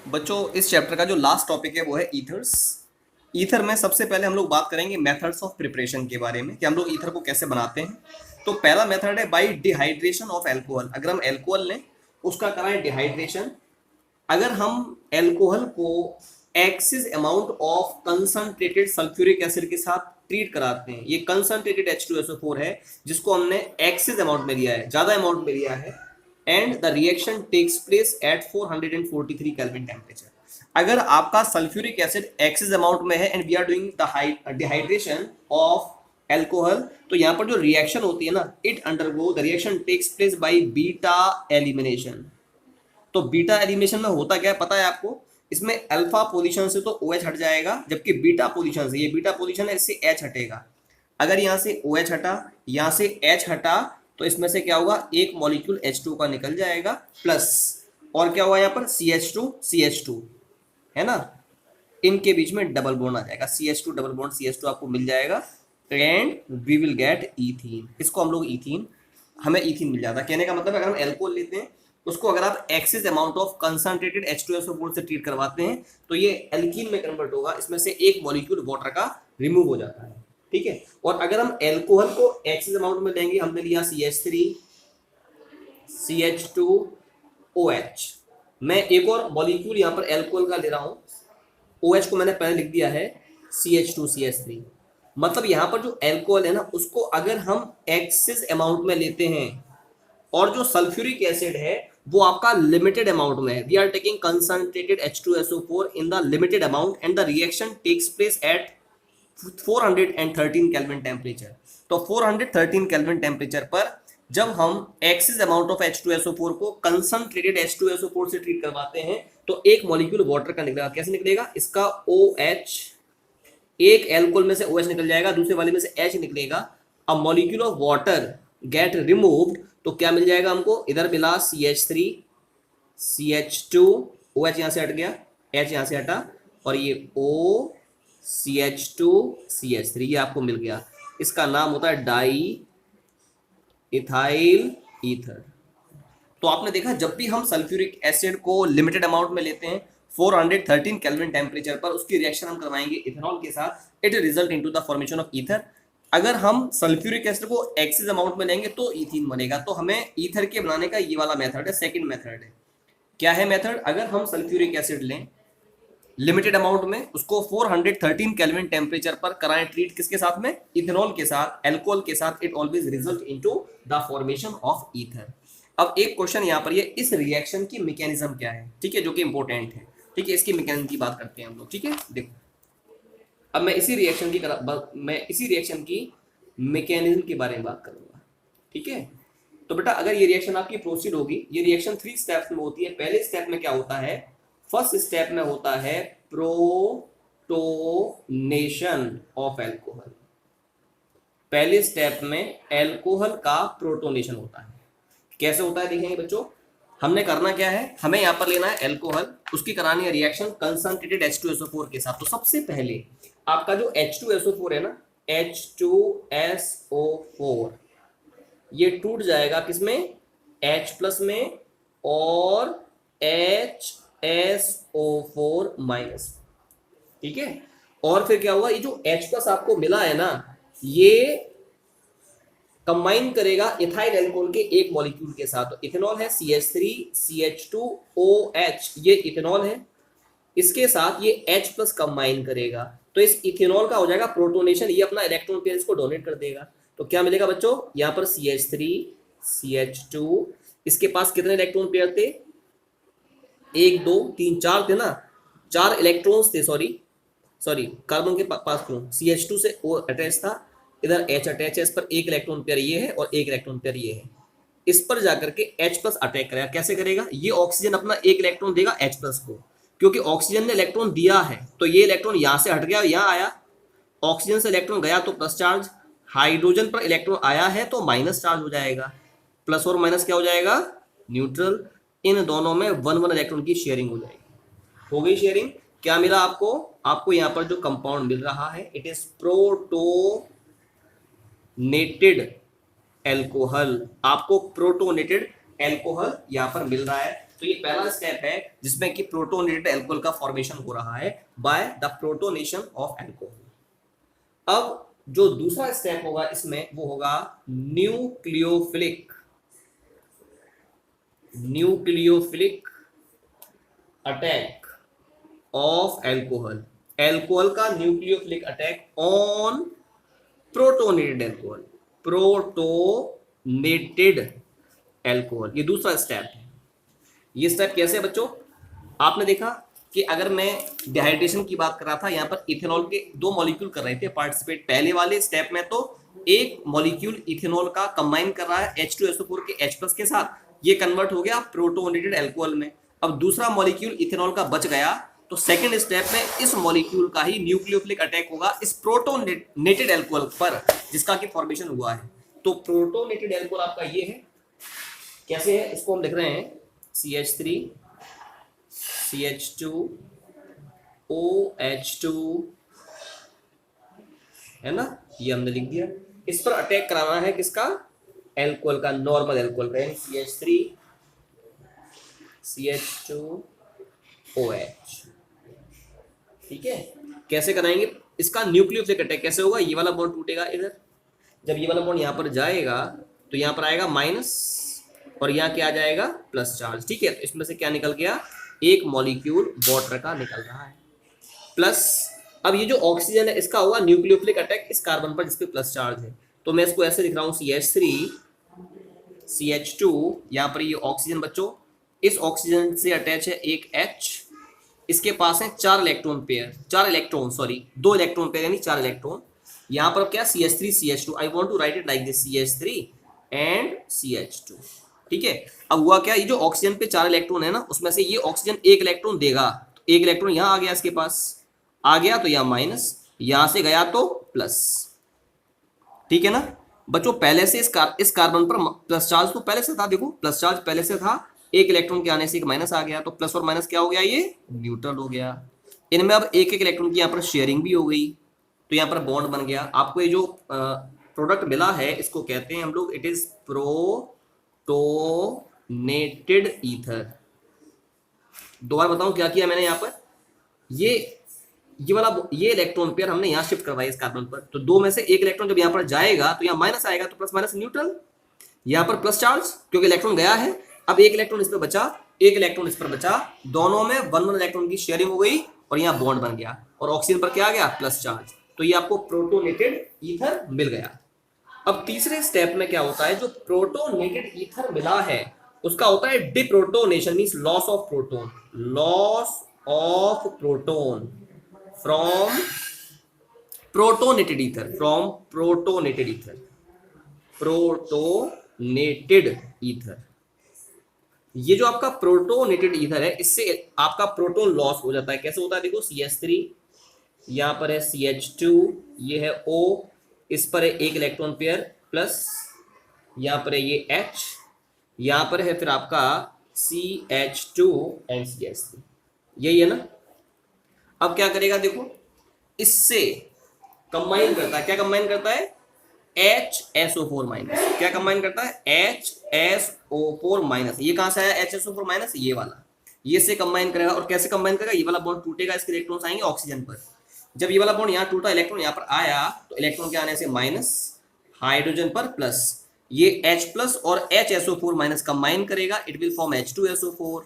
बच्चों इस चैप्टर का जो लास्ट टॉपिक है वो है ईथर्स। ईथर में सबसे पहले हम लोग बात करेंगे मेथड्स ऑफ प्रिपरेशन के बारे में कि हम लोग ईथर को कैसे बनाते हैं। तो पहला मेथड है बाय डिहाइड्रेशन ऑफ अल्कोहल। अगर हम अल्कोहल लें उसका कराएं डिहाइड्रेशन। अगर हम अल्कोहल को axis amount of concentrated sulphuric acid के साथ ट्रीट कराते हैं, ये कंसंट्रेटेड H2SO4 है जिसको हमने एक्सिस अमाउंट में लिया है, ज्यादा अमाउंट में लिया है, and the reaction takes place at 443 kelvin temperature. अगर आपका सल्फ्यूरिक एसिड एक्सिस अमाउंट में है and we are doing the dehydration of alcohol, तो यहाँ पर जो रिएक्शन होती है ना, it undergo the reaction takes place by beta elimination. तो बीटा एलिमिनेशन में होता क्या है पता है आपको? इसमें अल्फा पोजीशन से तो OH हट जाएगा, जबकि बीटा पोजीशन से, ये बीटा पोजीशन है, इससे H हटेगा। अगर यहाँ से OH हटा, यहाँ से H हटा, तो इसमें से क्या होगा, एक मॉलिक्यूल H2 का निकल जाएगा, प्लस और क्या होगा यहाँ पर CH2 है ना, इनके बीच में डबल बॉन्ड आ जाएगा, CH2 डबल बॉन्ड CH2 आपको मिल जाएगा and we will get ethene. इसको हम लोग ईथीन, हमें ईथीन मिल जाता है। कहने का मतलब अगर हम एल्कोहल लेते हैं उसको अगर आप axis amount of concentrated H2SO4 से ट्रीट करवाते हैं तो ये एल्कीन में कन्वर्ट होगा, इसमें से एक मॉलिक्यूल वाटर का रिमूव हो जाता है, ठीक है। और अगर हम एल्कोहल को एक्सिस अमाउंट में लेंगे, हमने लिया CH3 CH2OH, मैं एक और मॉलिक्यूल यहाँ पर एल्कोहल का ले रहा हूँ, OH को मैंने पहले लिख दिया है CH2 CH3। मतलब यहाँ पर जो एल्कोहल है ना उसको अगर हम एक्सिस अमाउंट में लेते हैं और जो सल्फ्यूरिक एसिड है वो आपका लिमिटेड अमाउंट में है, we are taking concentrated H2SO4 in the limited amount and the reaction takes place at 413 kelvin temperature. तो 413 केल्विन टेम्परेचर पर जब हम एक्सिस अमाउंट ऑफ H2SO4 को कंसंट्रेटेड H2SO4 से ट्रीट करवाते हैं तो एक मॉलिक्यूल वाटर का निकलेगा। कैसे निकलेगा? इसका OH, एक एल्कोहल में से OH निकल जाएगा, दूसरे वाले में से H निकलेगा। A molecule of water get removed, तो क्या मिल जाएगा हमको? इधर मिला CH3 CH2, OH यहाँ से हट गया, H यहाँ से हटा, और ये O CH2 CH3 ये आपको मिल गया। इसका नाम होता है डाई इथाइल ईथर। तो आपने देखा जब भी हम सल्फ्यूरिक एसिड को लिमिटेड अमाउंट में लेते हैं 413 केल्विन टेम्परेचर पर, उसकी रिएक्शन हम करवाएंगे इथेनॉल के साथ, it result into the formation of ether. अगर हम सल्फ्यूरिक एसिड को एक्सिस अमाउंट में लेंगे तो ईथीन बनेगा। तो हमें ईथर के बनाने का ये वाला मेथड है, सेकंड मेथड है। क्या है मेथड? अगर हम सल्फ्यूरिक एसिड लें लिमिटेड अमाउंट में, उसको 413 केल्विन टेम्परेचर पर कराएं ट्रीट, किसके साथ में? इथेनॉल के साथ, अल्कोहल के साथ, it always result into the formation of ether. अब एक क्वेश्चन यहाँ पर, ये इस रिएक्शन की मैकेनिज्म क्या है, ठीक है, जो कि इंपॉर्टेंट है, ठीक है। इसकी मैकेनिज्म की बात करते हैं हम लोग, ठीक है। देखो अब मैं इसी रिएक्शन की मैकेनिज्म के बारे में बात करूंगा, ठीक है। तो बेटा अगर ये रिएक्शन आपकी प्रोसीड होगी, ये रिएक्शन 3 स्टेप्स में होती है। पहले स्टेप में क्या होता है? फर्स्ट स्टेप में होता है प्रोटोनेशन ऑफ एल्कोहल। पहले स्टेप में एल्कोहल का प्रोटोनेशन होता है। कैसे होता है देखेंगे बच्चों। हमने करना क्या है, हमें यहाँ पर लेना है एल्कोहल, उसकी करानी है रिएक्शन कंसंट्रेटेड H2SO4 के साथ। तो सबसे पहले आपका जो H2SO4 है ना, H2SO4 ये टूट जाएगा किसमें? H प्लस में और HSO4 माइनस, ठीक है। और फिर क्या होगा, ये जो H प्लस आपको मिला है ना, ये कंबाइन करेगा इथाइल एल्कोहल के एक मॉलिक्यूल के साथ। तो इथेनॉल है CH3 CH2OH, ये इथेनॉल है, इसके साथ ये H प्लस कंबाइन करेगा, तो इस इथेनॉल का हो जाएगा प्रोटोनेशन, ये अपना इलेक्ट्रॉन पेयर इसको डोनेट कर देगा। तो क्या मिलेगा बच्चों? यहाँ पर CH3 CH2, इसके पास कितने इलेक्ट्रॉन पेयर थे? 1 2 3 4 थे ना, 4 इलेक्ट्रॉन्स थे, सॉरी कार्बन के पास क्यों? CH2 से O अटैच था, इधर H अटैच है, इस पर एक इलेक्ट्रॉन पेयर ये है और एक इलेक्ट्रॉन पेयर ये है। इस पर जाकर के H प्लस अटैक करेगा। कैसे करेगा? ये ऑक्सीजन अपना एक इलेक्ट्रॉन देगा H प्लस को, क्योंकि ऑक्सीजन ने इलेक्ट्रॉन दिया है, तो ये इलेक्ट्रॉन यहाँ से हट गया, यहाँ आया, ऑक्सीजन से इलेक्ट्रॉन गया तो प्लस चार्ज, हाइड्रोजन पर इलेक्ट्रॉन आया है तो माइनस चार्ज हो जाएगा, प्लस और माइनस क्या हो जाएगा? न्यूट्रल। इन दोनों में 1 इलेक्ट्रॉन की शेयरिंग हो जाएगी। हो गई शेयरिंग। क्या मिला आपको? आपको यहाँ पर जो कंपाउंड मिल रहा है इट इज प्रोटोनेटेड एल्कोहल। आपको प्रोटोनेटेड एल्कोहल यहाँ पर मिल रहा है। तो ये पहला स्टेप है जिसमें कि प्रोटोनेटेड अल्कोहल का फॉर्मेशन हो रहा है by the protonation of alcohol. अब जो दूसरा स्टेप होगा इसमें वो होगा nucleophilic attack of alcohol. Alcohol का nucleophilic attack on protonated alcohol, ये दूसरा स्टेप है। ये स्टेप कैसे है बच्चों? आपने देखा कि अगर मैं डिहाइड्रेशन की बात कर रहा था, यहाँ पर इथेनॉल के दो मॉलिक्यूल कर रहे थे पार्टिसिपेट। पहले वाले स्टेप में तो एक मॉलिक्यूल इथेनॉल का कंबाइन कर रहा है H2SO4 के H+ के साथ, ये कन्वर्ट हो गया प्रोटोनेटेड अल्कोहल में। अब दूसरा मॉलिक्यूल इथेनॉल का बच गया, तो सेकंड स्टेप में इस मॉलिक्यूल का ही न्यूक्लियोफिलिक अटैक होगा इस प्रोटोनेटेड अल्कोहल पर, जिसका कि फॉर्मेशन हुआ है। तो प्रोटोनेटेड अल्कोहल आपका ये है। कैसे है इसको हम लिख रहे हैं, CH3 CH2 OH2 है ना, ये हमने लिख दिया। इस पर अटैक कराना है किसका? अल्कोहल का, नॉर्मल अल्कोहल का, CH3 CH2 OH। ठीक है, कैसे कराएंगे इसका न्यूक्लियोफिलिक अटैक? कैसे होगा? ये वाला बॉन्ड टूटेगा इधर, जब ये वाला बॉन्ड यहाँ पर जाएगा तो यहाँ पर आएगा माइनस और यहाँ क्या आ जाएगा? Plus charge. ठीक है, तो इसमें से क्या निकल गया? एक मॉलिक्यूल वाटर का निकल रहा है प्लस। अब ये जो ऑक्सीजन है इसका होगा न्यूक्लियोफिलिक अटैक इस कार्बन पर जिसपे प्लस चार्ज है। तो मैं इसको ऐसे लिख रहा हूँ CH3 CH2, यहाँ पर ये ऑक्सीजन बच्चों, इस ऑक्सीजन से अटैच है एक H, इसके पास है 2 इलेक्ट्रॉन दो इलेक्ट्रॉन पेयर यानी 4 इलेक्ट्रॉन। यहाँ पर क्या? CH3 CH2, I want to write it like this, CH3 and CH2। ठीक है, अब हुआ क्या? ये जो ऑक्सीजन पे 4 इलेक्ट्रॉन है ना, उसमें से ये ऑक्सीजन एक इलेक्ट्रॉन देगा, तो एक इलेक्ट्रॉन यहाँ आ गया, इसके पास आ गया तो यहाँ माइनस, यहां से गया तो प्लस। ठीक है ना बच्चों, पहले से इस कार्बन पर प्लस चार्ज तो पहले से था, देखो प्लस चार्ज पहले से था, एक इलेक्ट्रॉन के आने से एक माइनस आ गया, तो प्लस और माइनस क्या हो गया? ये न्यूट्रल हो गया। इनमें अब एक एक इलेक्ट्रॉन की यहाँ पर शेयरिंग भी हो गई, तो यहाँ पर बॉन्ड बन गया। आपको ये जो प्रोडक्ट मिला है इसको कहते हैं हम लोग, इट इज प्रोटोनेटेड ईथर। दोबारा बताऊं क्या किया मैंने यहाँ पर? ये इलेक्ट्रॉन पेयर हमने यहाँ शिफ्ट करवाया इस कार्बन पर, तो दो में से एक इलेक्ट्रॉन जब यहाँ पर जाएगा तो यहाँ माइनस आएगा, तो प्लस माइनस न्यूट्रल, यहाँ पर प्लस चार्ज क्योंकि इलेक्ट्रॉन गया है। अब एक इलेक्ट्रॉन इस पर बचा, एक इलेक्ट्रॉन इस पर बचा, दोनों में 1 इलेक्ट्रॉन की शेयरिंग हो गई और यहाँ बॉन्ड बन गया, और ऑक्सीजन पर क्या आ गया? Plus charge. तो ये आपको प्रोटोनेटेड ईथर मिल गया। अब तीसरे स्टेप में क्या होता है? जो प्रोटोनेटेड ईथर मिला है उसका होता है deprotonation, means loss of proton from protonated ether. ये जो आपका प्रोटोनेटेड ईथर है, इससे आपका प्रोटोन लॉस हो जाता है। कैसे होता है? देखो CH3, यहाँ पर है CH2, ये है O, इस पर है एक इलेक्ट्रॉन पेयर प्लस, यहाँ पर है ये H, यहाँ पर है फिर आपका CH2 एंड CH3, यही है ना। अब क्या करेगा? देखो इससे कंबाइन करता है, क्या कंबाइन करता है? HSO4 minus. क्या कंबाइन करता है? HSO4 minus. ये कहां से आया HSO4 माइनस? ये वाला, ये से कंबाइन करेगा। और कैसे कंबाइन करेगा? ये वाला बॉन्ड टूटेगा, इसके इलेक्ट्रॉन्स आएंगे ऑक्सीजन पर। जब ये वाला बॉन्ड यहाँ टूटा, इलेक्ट्रॉन यहाँ पर आया, तो इलेक्ट्रॉन के आने से माइनस, हाइड्रोजन पर प्लस, ये H+ और HSO4 माइनस कंबाइन करेगा, इट विल फॉर्म H2SO4,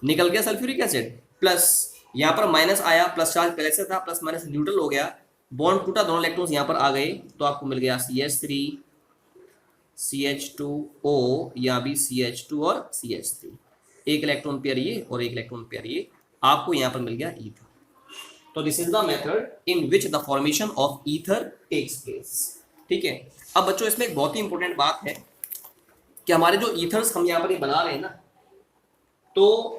निकल गया सल्फ्यूरिक एसिड। प्लस यहाँ पर माइनस आया, प्लस चार्ज पहले से था, प्लस माइनस न्यूट्रल हो गया, बॉन्ड टूटा, दोनों इलेक्ट्रॉन्स यहाँ पर आ गए, तो आपको मिल गया CH3 CH2O, यहाँ भी CH2 और CH3, एक इलेक्ट्रॉन पेयर ये और एक इलेक्ट्रॉन पेयर ये, आपको यहाँ पर मिल गया ईथर। तो this is the method in which the formation of ether takes place. ठीक है, अब बच्चों इसमें एक बहुत ही इंपॉर्टेंट बात है कि हमारे जो ईथर्स हम यहाँ पर बना रहे हैं ना, तो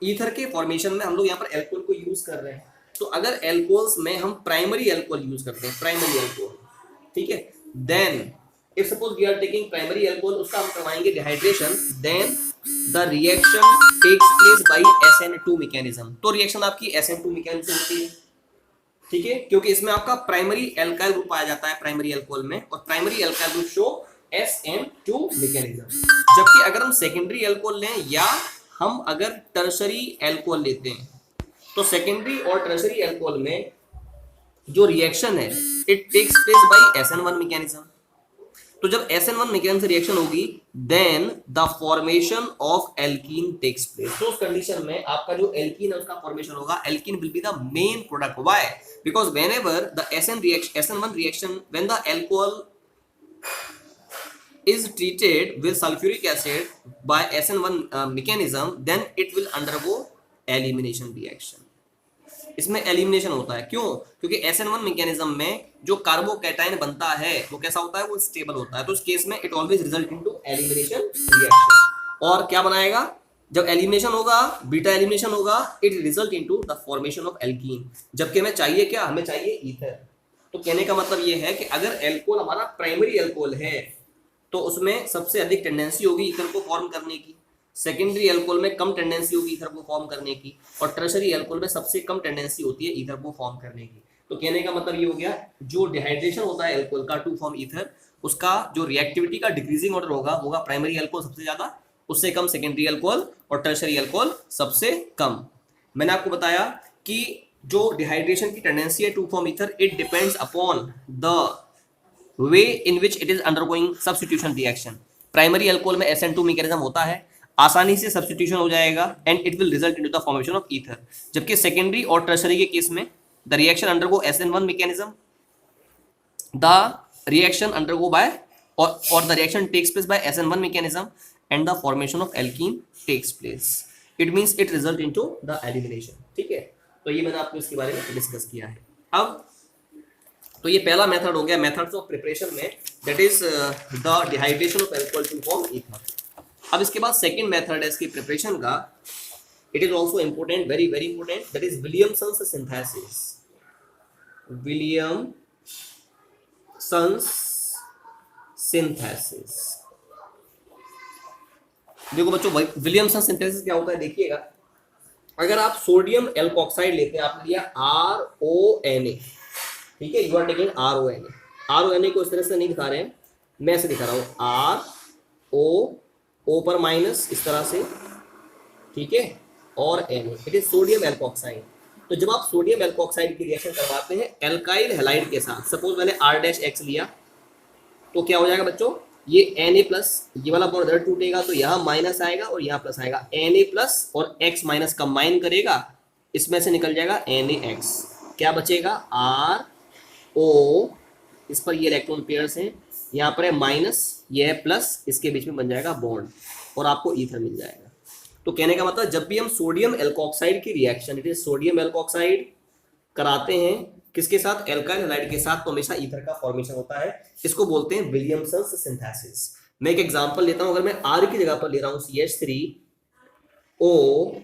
ईथर के फॉर्मेशन में हम लोग यहाँ पर एल्कोहल को यूज कर रहे हैं। तो अगर एल्कोहल्स में हम प्राइमरी एल्कोहल यूज करते हैं, प्राइमरी एल्कोहल, ठीक है, then if suppose we are taking primary alcohol, उसका हम करवाएंगे dehydration, then the reaction takes place by SN2 mechanism. तो रिएक्शन आपकी SN2 मैकेनिज्म होती है, ठीक है, क्योंकि इसमें आपका प्राइमरी एल्काइल ग्रुप पाया जाता है प्राइमरी एल्कोहल में, और primary alkyl group show SN2 mechanism. जबकि अगर हम सेकेंडरी एल्कोहल लें या हम अगर टर्शरी एल्कोहल लेते हैं तो सेकेंडरी और टर्शरी एल्कोहल में जो रिएक्शन है it takes place by SN1 mechanism. तो जब SN1 मैकेनिज्म से रिएक्शन होगी then the formation of alkene takes place. तो उस कंडीशन में आपका जो एल्कीन है उसका फॉर्मेशन होगा, alkene will be the main product. Why? Because whenever the SN1 reaction when the alcohol is treated with sulfuric acid by SN1 mechanism, then it will undergo elimination reaction। इसमें elimination होता है, क्यों? क्योंकि SN1 mechanism में जो carbocation बनता है वो कैसा होता है, वो स्टेबल होता है। तो उस केस में it always result into elimination reaction. और क्या बनाएगा जब एलिमिनेशन होगा, बीटा एलिमिनेशन होगा, it result into the formation of alkene. जबकि हमें चाहिए क्या? हमें चाहिए ईथर। तो कहने का मतलब ये है कि अगर एल्कोहल हमारा प्राइमरी एल्कोहल है तो उसमें सबसे अधिक टेंडेंसी होगी ईथर को फॉर्म करने की, सेकेंडरी एल्कोहल में कम टेंडेंसी होगी ईथर को फॉर्म करने की, और टर्शरी एल्कोहल में सबसे कम टेंडेंसी होती है ईथर को फॉर्म करने की। तो कहने का मतलब ये हो गया जो डिहाइड्रेशन होता है एल्कोहल का टू फॉर्म ईथर, उसका जो रिएक्टिविटी का डिक्रीजिंग ऑर्डर होगा प्राइमरी एल्कोहल सबसे ज्यादा, उससे कम सेकेंडरी एल्कोहल, और टर्शरी एल्कोहल सबसे कम। मैंने आपको बताया कि जो डिहाइड्रेशन की टेंडेंसी है to form ether, it depends upon the way in which it is undergoing substitution reaction. Primary alcohol में SN2 मैकेनिज्म होता है, आसानी से सब्स्टिट्यूशन हो जाएगा and it will result into the formation of ether. जबकि सेकेंडरी और टर्शरी के केस में the reaction undergo SN1 mechanism, the reaction undergo by और the reaction takes place by SN1 mechanism and the formation of alkene takes place. It means it result into the elimination. ठीक है, तो ये मैंने आपको इसके बारे में डिस्कस किया है। अब तो ये पहला मेथड हो गया मेथड्स ऑफ प्रिपरेशन में, that is the dehydration of alcohol to form ether. अब इसके बाद सेकंड मेथड है इसकी प्रिपरेशन का, it is also important, very very important, that is Williamson's synthesis. Williamson's synthesis. देखो बच्चों, विलियमसन सिंथेसिस क्या होता है देखिएगा। अगर आप सोडियम एल्कोक्साइड लेते हैं, आपने लिया RONA, ठीक है, you are taking RONA। RONA को इस तरह से नहीं दिखा रहे हैं, मैं ऐसे दिखा रहा हूं, O पर माइनस इस तरह से, ठीक है, और Na, it is sodium alkoxide. तो जब आप सोडियम एल्कोक्साइड की रिएक्शन करवाते हैं एल्काइल हैलाइड के साथ, सपोज मैंने R' लिया, तो क्या हो जाएगा बच्चों, ये Na प्लस, ये वाला बॉन्ड इधर टूटेगा तो यहाँ माइनस आएगा और यहाँ प्लस आएगा, Na प्लस और X माइनस कंबाइन करेगा, इसमें से निकल जाएगा NaX। क्या बचेगा? RO, इस पर ये इलेक्ट्रॉन पेयर्स हैं, यहाँ पर है माइनस, ये है प्लस, इसके बीच में बन जाएगा बॉन्ड और आपको ईथर मिल जाएगा। तो कहने का मतलब जब भी हम सोडियम एल्कोक्साइड की reaction, it is sodium alkoxide कराते हैं किसके साथ? एल्काइल हैलाइड के साथ, तो हमेशा ईथर का फॉर्मेशन होता है। इसको बोलते हैं विलियमसन्स सिंथेसिस। मैं एक एग्जांपल लेता हूं, अगर मैं R की जगह पर ले रहा हूं CH3O-,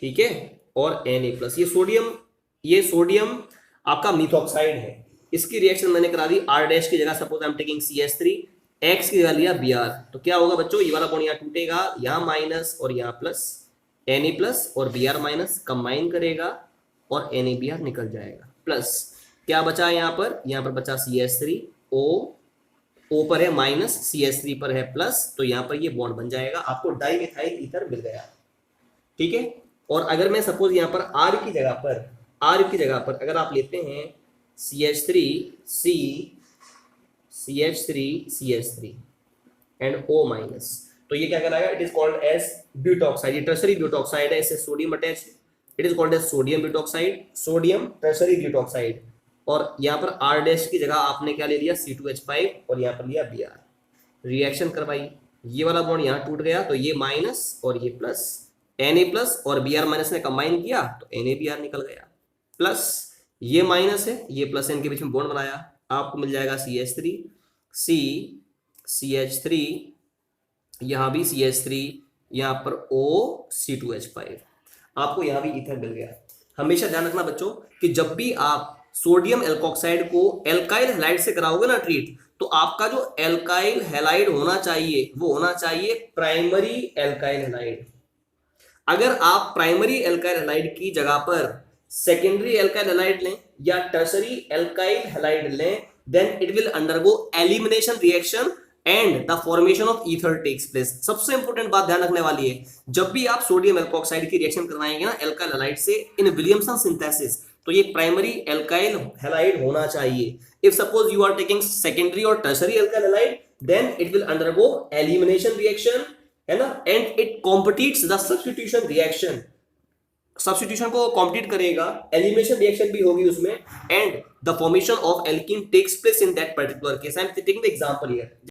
ठीक है, और Na+, ये सोडियम आपका मिथॉक्साइड है, इसकी रिएक्शन मैंने करा दी R' की जगह, suppose I am taking CH3, X की जगह लिया Br, तो क्या होगा बच्चों, ये वाला बॉन्ड यहाँ टूटेगा, यहाँ माइनस और यहाँ प्लस, Na+ और Br- कंबाइन करेगा और NaBr निकल जाएगा, प्लस क्या बचा यहाँ पर बचा CH3O पर है माइनस, CH3 पर है प्लस, तो यहाँ पर ये बॉन्ड बन जाएगा, आपको डाइमिथाइल ईथर मिल गया। ठीक है, और अगर मैं सपोज यहाँ पर R की जगह पर अगर आप लेते हैं CH3 एंड O-, तो ये क्या कराएगा, it is called as butoxide, ये टर्शरी ब्यूटॉक्साइड है, इससे sodium attach, it is called as sodium butoxide, sodium tertiary butoxide. और यहाँ पर R' की जगह आपने क्या ले लिया, C2H5 और यहाँ पर लिया Br, रिएक्शन करवाई, ये वाला बॉन्ड यहाँ टूट गया तो ये माइनस और ये प्लस, Na+ और Br- ने कंबाइन किया तो NaBr निकल गया, प्लस ये माइनस है, ये प्लस, इनके बीच में बॉन्ड बनाया, आपको मिल जाएगा CH3, यहाँ भी CH3, यहाँ पर O, C2H5, आपको यहाँ भी ईथर मिल गया। हमेशा ध्यान रखना बच्चों कि जब भी आप सोडियम एल्कोक्साइड को एल्काइल हैलाइड से कराओगे ना ट्रीट, तो आपका जो एल्काइल हैलाइड होना चाहिए वो होना चाहिए प्राइमरी एल्काइल हैलाइड। अगर आप प्राइमरी एल्काइल हैलाइड की जगह पर सेकेंडरी एल्काइल हैलाइड लें या टर्शरी एल्काइल हैलाइड लें, then it will undergo elimination reaction and the formation of ether takes place. सबसे इंपॉर्टेंट बात ध्यान रखने वाली है, जब भी आप सोडियम एल्कोक्साइड की रिएक्शन करवाएंगे ना एल्काइल हैलाइड से इन विलियमसन सिंथेसिस, तो ये प्राइमरी एल्काइल हैलाइड होना चाहिए। If suppose you are taking secondary और tertiary alkyl halide, then it will undergo elimination reaction, है ना, and it competes the substitution reaction, substitution को कॉम्प्लीट करेगा, एलिमिनेशन रिएक्शन भी होगी उसमें, and the formation of alkene takes place in that particular case. I am taking the example here.